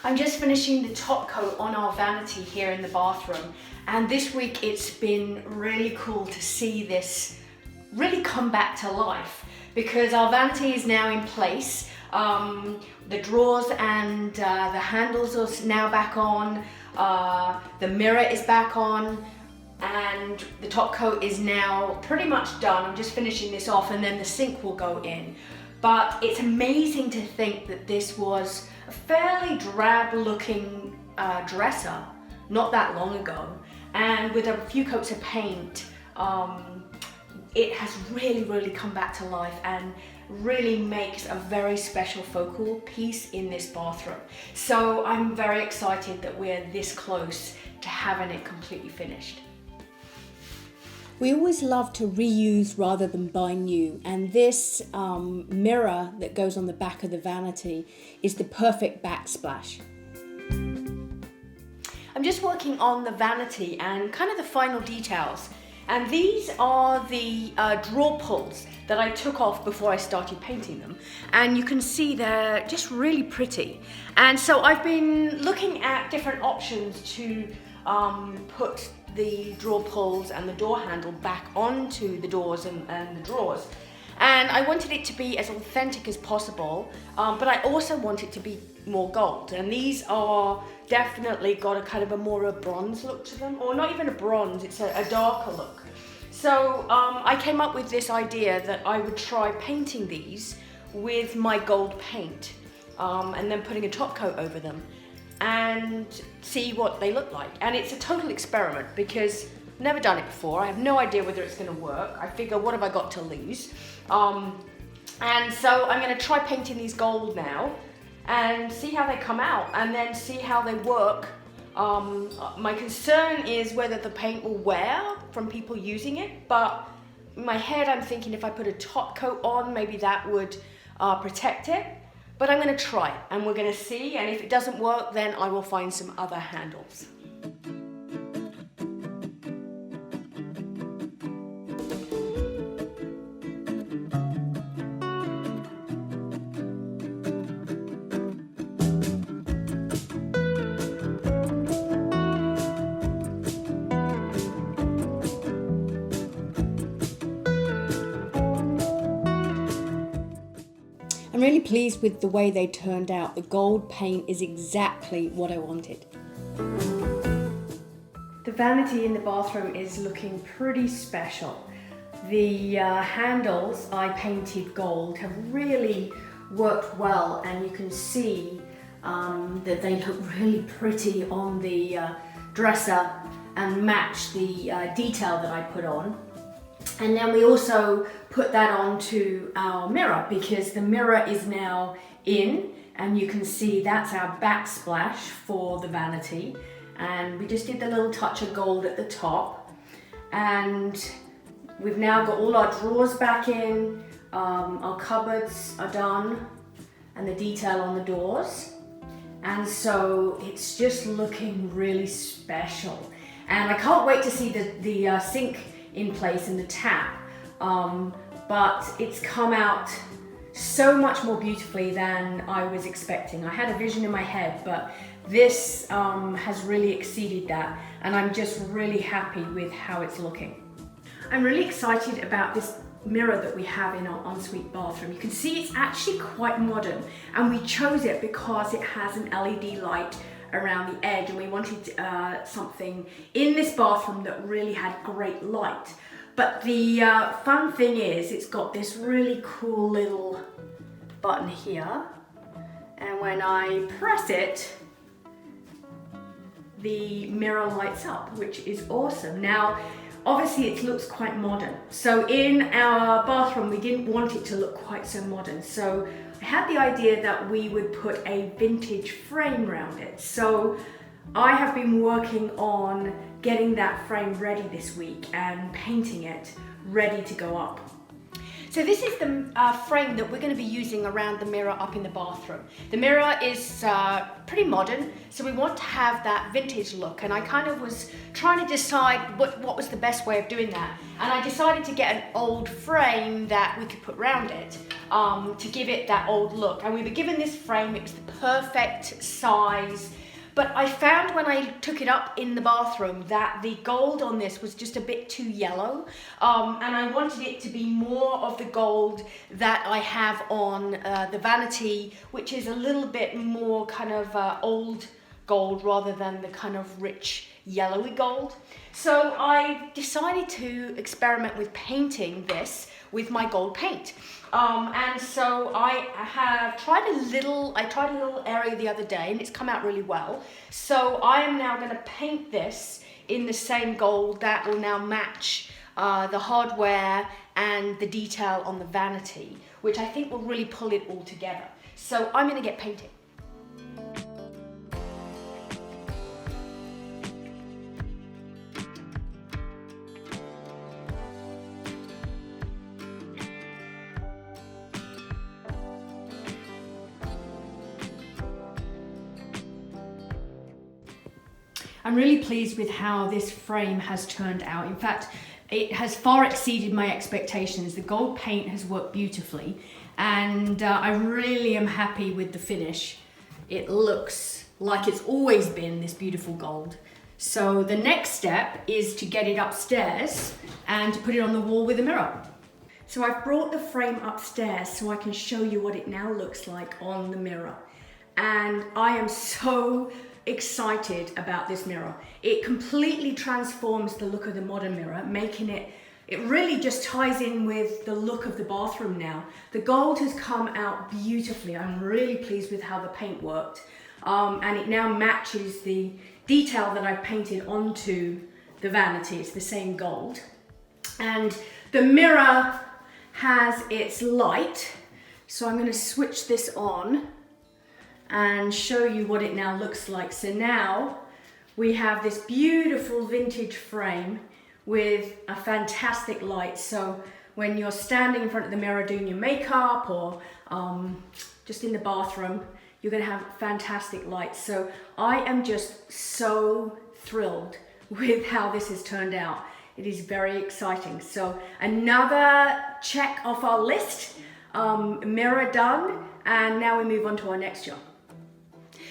I'm just finishing the top coat on our vanity here in the bathroom, and this week it's been really cool to see this really come back to life because our vanity is now in place. The drawers and the handles are now back on, the mirror is back on, and the top coat is now pretty much done. I'm just finishing this off and then the sink will go in. But it's amazing to think that this was a fairly drab looking dresser not that long ago, and with a few coats of paint it has really come back to life and really makes a very special focal piece in this bathroom. So I'm very excited that we're this close to having it completely finished. We always love to reuse rather than buy new, and this mirror that goes on the back of the vanity is the perfect backsplash. I'm just working on the vanity and kind of the final details, and these are the drawer pulls that I took off before I started painting them, and you can see they're just really pretty. And so I've been looking at different options to put the drawer pulls and the door handle back onto the doors and the drawers. And I wanted it to be as authentic as possible, but I also want it to be more gold. And these are definitely got a kind of a more a bronze look to them, or not even a bronze, it's a darker look. So I came up with this idea that I would try painting these with my gold paint and then putting a top coat over them and see what they look like. And it's a total experiment because I've never done it before. I have no idea whether it's going to work. I figure, what have I got to lose? And so I'm going to try painting these gold now and see how they come out and then see how they work. My concern is whether the paint will wear from people using it, but in my head I'm thinking if I put a top coat on, maybe that would protect it. But I'm going to try it and we're going to see, and if it doesn't work then I will find some other handles. I'm really pleased with the way they turned out. The gold paint is exactly what I wanted. The vanity in the bathroom is looking pretty special. The handles I painted gold have really worked well, and you can see that they look really pretty on the dresser and match the detail that I put on. And then we also put that onto our mirror because the mirror is now in, and you can see that's our backsplash for the vanity. And we just did the little touch of gold at the top, and we've now got all our drawers back in, our cupboards are done, and the detail on the doors. And so it's just looking really special. And I can't wait to see the sink in place and the tap, but it's come out so much more beautifully than I was expecting. I had a vision in my head, but this has really exceeded that, and I'm just really happy with how it's looking. I'm really excited about this mirror that we have in our ensuite bathroom. You can see it's actually quite modern, and we chose it because it has an LED light around the edge, and we wanted something in this bathroom that really had great light. But the fun thing is it's got this really cool little button here, and when I press it, the mirror lights up, which is awesome. Now obviously it looks quite modern, so in our bathroom we didn't want it to look quite so modern, so I had the idea that we would put a vintage frame around it. So I have been working on getting that frame ready this week and painting it ready to go up. So this is the frame that we're going to be using around the mirror up in the bathroom. The mirror is pretty modern, so we want to have that vintage look, and I kind of was trying to decide what was the best way of doing that. And I decided to get an old frame that we could put around it. to give it that old look. And we were given this frame, it was the perfect size. But I found when I took it up in the bathroom that the gold on this was just a bit too yellow. And I wanted it to be more of the gold that I have on the vanity, which is a little bit more kind of old gold rather than the kind of rich yellowy gold. So I decided to experiment with painting this with my gold paint. And so I tried a little area the other day and it's come out really well. So I am now going to paint this in the same gold that will now match the hardware and the detail on the vanity, which I think will really pull it all together. So I'm going to get painting. I'm really pleased with how this frame has turned out. In fact, it has far exceeded my expectations. The gold paint has worked beautifully, and I really am happy with the finish. It looks like it's always been this beautiful gold. So the next step is to get it upstairs and to put it on the wall with a mirror. So I've brought the frame upstairs so I can show you what it now looks like on the mirror. And I am so excited about this mirror. It completely transforms the look of the modern mirror, making it really just ties in with the look of the bathroom now. The gold has come out beautifully. I'm really pleased with how the paint worked. And it now matches the detail that I've painted onto the vanity. It's the same gold. And the mirror has its light. So I'm going to switch this on and show you what it now looks like. So now we have this beautiful vintage frame with a fantastic light. So when you're standing in front of the mirror doing your makeup or just in the bathroom, you're gonna have fantastic light. So I am just so thrilled with how this has turned out. It is very exciting. So another check off our list, mirror done, and now we move on to our next job.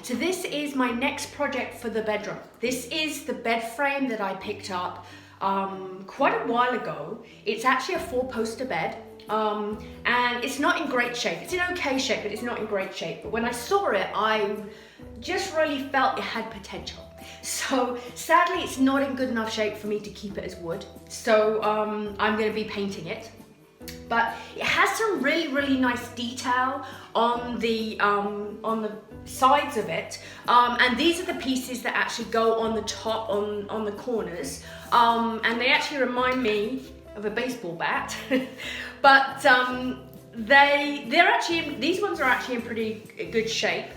So this is my next project for the bedroom. This is the bed frame that I picked up quite a while ago. It's actually a 4-poster bed and it's not in great shape. It's in okay shape, but it's not in great shape. But when I saw it, I just really felt it had potential. So sadly, it's not in good enough shape for me to keep it as wood. So I'm going to be painting it. But it has some really nice detail on the sides of it, and these are the pieces that actually go on the top, on the corners, and they actually remind me of a baseball bat. But these ones are actually in pretty good shape.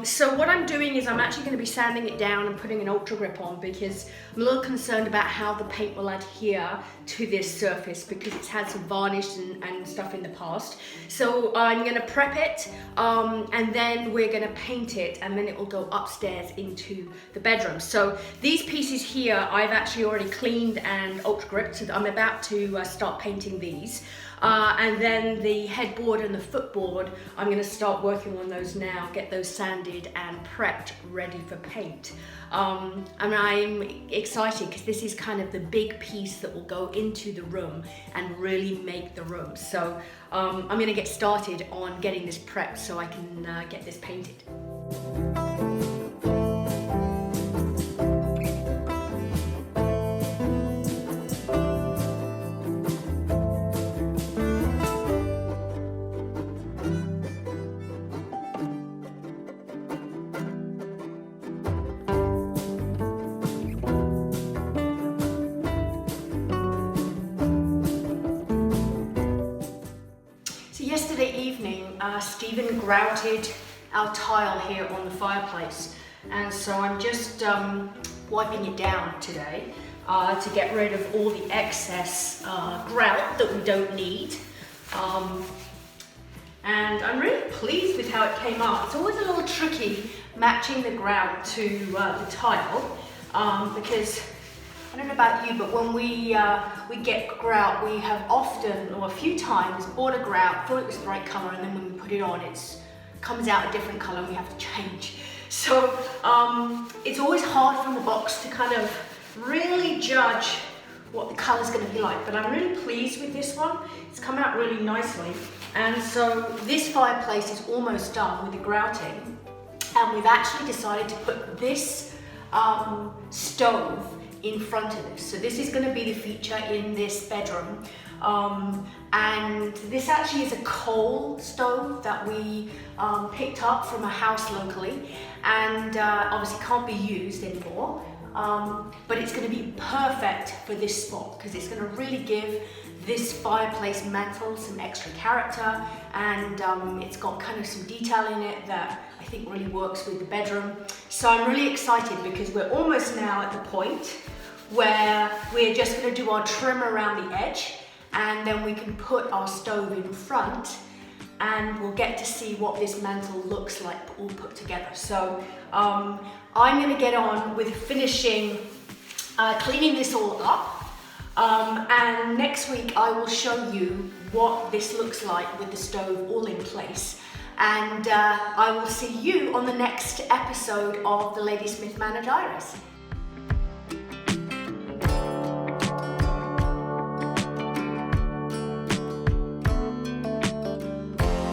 So what I'm doing is I'm actually going to be sanding it down and putting an ultra grip on because I'm a little concerned about how the paint will adhere to this surface because it's had some varnish and stuff in the past. So I'm going to prep it and then we're going to paint it and then it will go upstairs into the bedroom. So these pieces here I've actually already cleaned and ultra gripped, so I'm about to start painting these. And then the headboard and the footboard, I'm going to start working on those now, get those sanded and prepped, ready for paint. And I'm excited because this is kind of the big piece that will go into the room and really make the room. So I'm going to get started on getting this prepped so I can get this painted. Yesterday evening, Stephen grouted our tile here on the fireplace, and so I'm just wiping it down today to get rid of all the excess grout that we don't need. And I'm really pleased with how it came out. It's always a little tricky matching the grout to the tile because I don't know about you, but when we get grout, we have often, or a few times, bought a grout, thought it was the right colour, and then when we put it on, it comes out a different colour and we have to change. So it's always hard from the box to kind of really judge what the colour's going to be like, but I'm really pleased with this one. It's come out really nicely. And so this fireplace is almost done with the grouting, and we've actually decided to put this stove in front of this. So this is going to be the feature in this bedroom. And this actually is a coal stove that we picked up from a house locally, and obviously can't be used anymore. But it's going to be perfect for this spot because it's going to really give this fireplace mantle some extra character, and it's got kind of some detail in it that I think really works with the bedroom. So I'm really excited because we're almost now at the point where we're just going to do our trim around the edge, and then we can put our stove in front and we'll get to see what this mantle looks like all put together. So I'm going to get on with finishing cleaning this all up, and next week I will show you what this looks like with the stove all in place, and I will see you on the next episode of the Ladysmith Manor Diaries.